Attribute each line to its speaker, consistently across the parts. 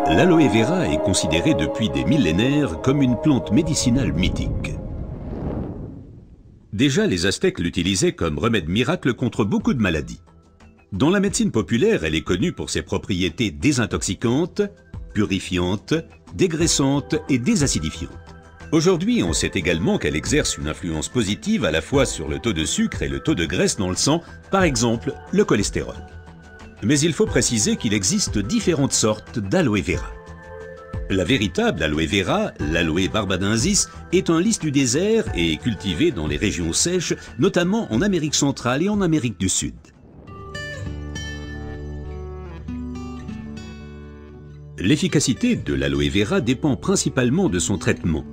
Speaker 1: L'aloe vera est considérée depuis des millénaires comme une plante médicinale mythique. Déjà, les Aztèques l'utilisaient comme remède miracle contre beaucoup de maladies. Dans la médecine populaire, elle est connue pour ses propriétés désintoxicantes, purifiantes, dégraissantes et désacidifiantes. Aujourd'hui, on sait également qu'elle exerce une influence positive à la fois sur le taux de sucre et le taux de graisse dans le sang, par exemple le cholestérol. Mais il faut préciser qu'il existe différentes sortes d'aloe vera. La véritable aloe vera, l'aloe barbadensis, est un lys du désert et est cultivée dans les régions sèches, notamment en Amérique centrale et en Amérique du Sud. L'efficacité de l'aloe vera dépend principalement de son traitement,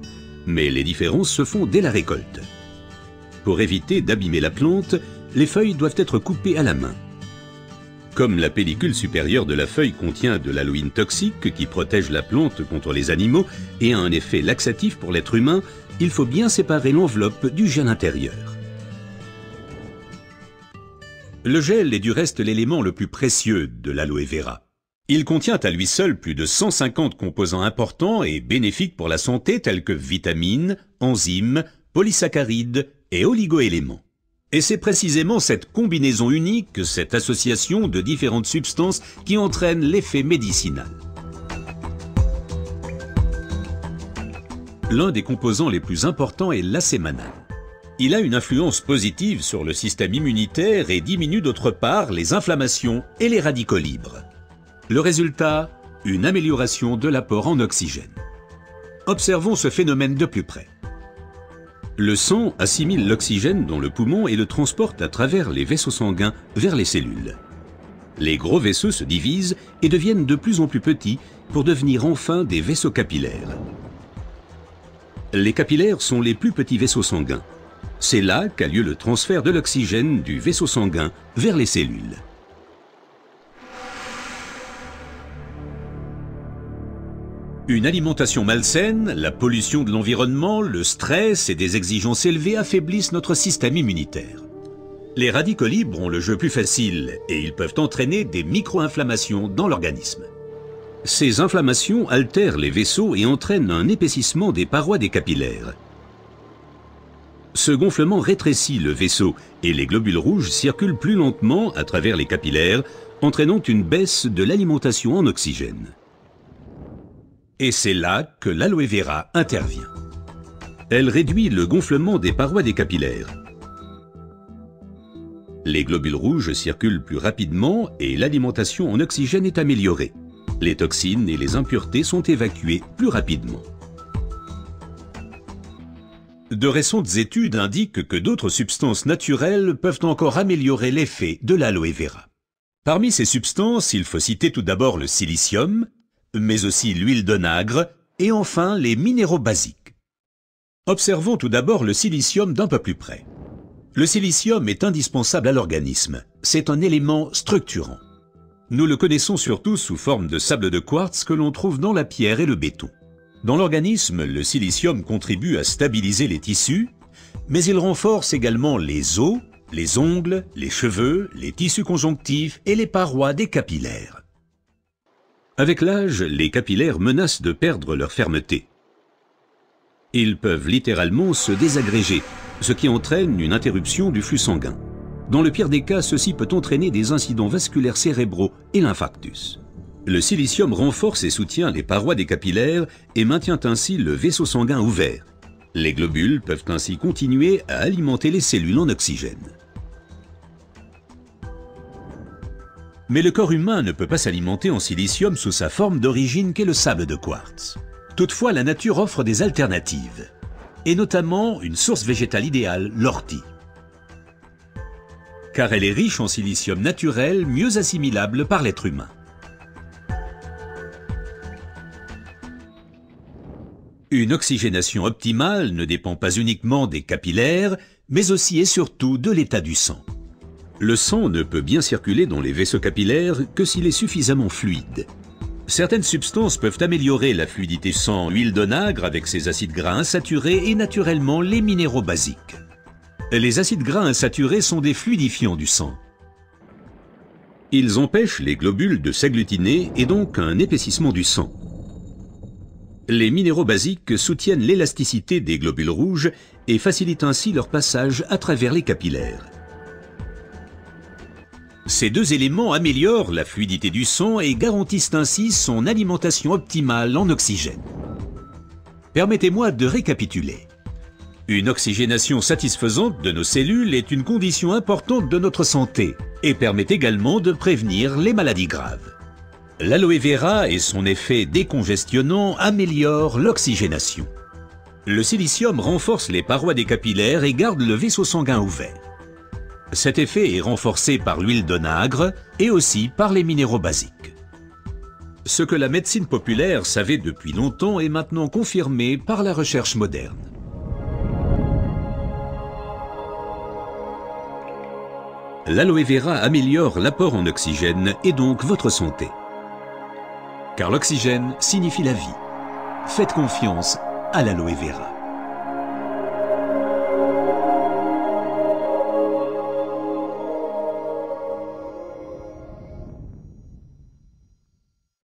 Speaker 1: mais les différences se font dès la récolte. Pour éviter d'abîmer la plante, les feuilles doivent être coupées à la main. Comme la pellicule supérieure de la feuille contient de l'aloïne toxique qui protège la plante contre les animaux et a un effet laxatif pour l'être humain, il faut bien séparer l'enveloppe du gel intérieur. Le gel est du reste l'élément le plus précieux de l'aloe vera. Il contient à lui seul plus de 150 composants importants et bénéfiques pour la santé tels que vitamines, enzymes, polysaccharides et oligoéléments. Et c'est précisément cette combinaison unique, cette association de différentes substances qui entraîne l'effet médicinal. L'un des composants les plus importants est l'acémanal. Il a une influence positive sur le système immunitaire et diminue d'autre part les inflammations et les radicaux libres. Le résultat, une amélioration de l'apport en oxygène. Observons ce phénomène de plus près. Le sang assimile l'oxygène dans le poumon et le transporte à travers les vaisseaux sanguins vers les cellules. Les gros vaisseaux se divisent et deviennent de plus en plus petits pour devenir enfin des vaisseaux capillaires. Les capillaires sont les plus petits vaisseaux sanguins. C'est là qu'a lieu le transfert de l'oxygène du vaisseau sanguin vers les cellules. Une alimentation malsaine, la pollution de l'environnement, le stress et des exigences élevées affaiblissent notre système immunitaire. Les radicaux libres ont le jeu plus facile et ils peuvent entraîner des micro-inflammations dans l'organisme. Ces inflammations altèrent les vaisseaux et entraînent un épaississement des parois des capillaires. Ce gonflement rétrécit le vaisseau et les globules rouges circulent plus lentement à travers les capillaires, entraînant une baisse de l'alimentation en oxygène. Et c'est là que l'aloe vera intervient. Elle réduit le gonflement des parois des capillaires. Les globules rouges circulent plus rapidement et l'alimentation en oxygène est améliorée. Les toxines et les impuretés sont évacuées plus rapidement. De récentes études indiquent que d'autres substances naturelles peuvent encore améliorer l'effet de l'aloe vera. Parmi ces substances, il faut citer tout d'abord le silicium, mais aussi l'huile d'onagre et enfin les minéraux basiques. Observons tout d'abord le silicium d'un peu plus près. Le silicium est indispensable à l'organisme. C'est un élément structurant. Nous le connaissons surtout sous forme de sable de quartz que l'on trouve dans la pierre et le béton. Dans l'organisme, le silicium contribue à stabiliser les tissus, mais il renforce également les os, les ongles, les cheveux, les tissus conjonctifs et les parois des capillaires. Avec l'âge, les capillaires menacent de perdre leur fermeté. Ils peuvent littéralement se désagréger, ce qui entraîne une interruption du flux sanguin. Dans le pire des cas, ceci peut entraîner des incidents vasculaires cérébraux et l'infarctus. Le silicium renforce et soutient les parois des capillaires et maintient ainsi le vaisseau sanguin ouvert. Les globules peuvent ainsi continuer à alimenter les cellules en oxygène. Mais le corps humain ne peut pas s'alimenter en silicium sous sa forme d'origine qu'est le sable de quartz. Toutefois, la nature offre des alternatives, et notamment une source végétale idéale, l'ortie. Car elle est riche en silicium naturel, mieux assimilable par l'être humain. Une oxygénation optimale ne dépend pas uniquement des capillaires, mais aussi et surtout de l'état du sang. Le sang ne peut bien circuler dans les vaisseaux capillaires que s'il est suffisamment fluide. Certaines substances peuvent améliorer la fluidité du sang, l'huile d'onagre avec ses acides gras insaturés et naturellement les minéraux basiques. Les acides gras insaturés sont des fluidifiants du sang. Ils empêchent les globules de s'agglutiner et donc un épaississement du sang. Les minéraux basiques soutiennent l'élasticité des globules rouges et facilitent ainsi leur passage à travers les capillaires. Ces deux éléments améliorent la fluidité du sang et garantissent ainsi son alimentation optimale en oxygène. Permettez-moi de récapituler. Une oxygénation satisfaisante de nos cellules est une condition importante de notre santé et permet également de prévenir les maladies graves. L'aloe vera et son effet décongestionnant améliorent l'oxygénation. Le silicium renforce les parois des capillaires et garde le vaisseau sanguin ouvert. Cet effet est renforcé par l'huile d'onagre et aussi par les minéraux basiques. Ce que la médecine populaire savait depuis longtemps est maintenant confirmé par la recherche moderne. L'aloe vera améliore l'apport en oxygène et donc votre santé. Car l'oxygène signifie la vie. Faites confiance à l'aloe vera.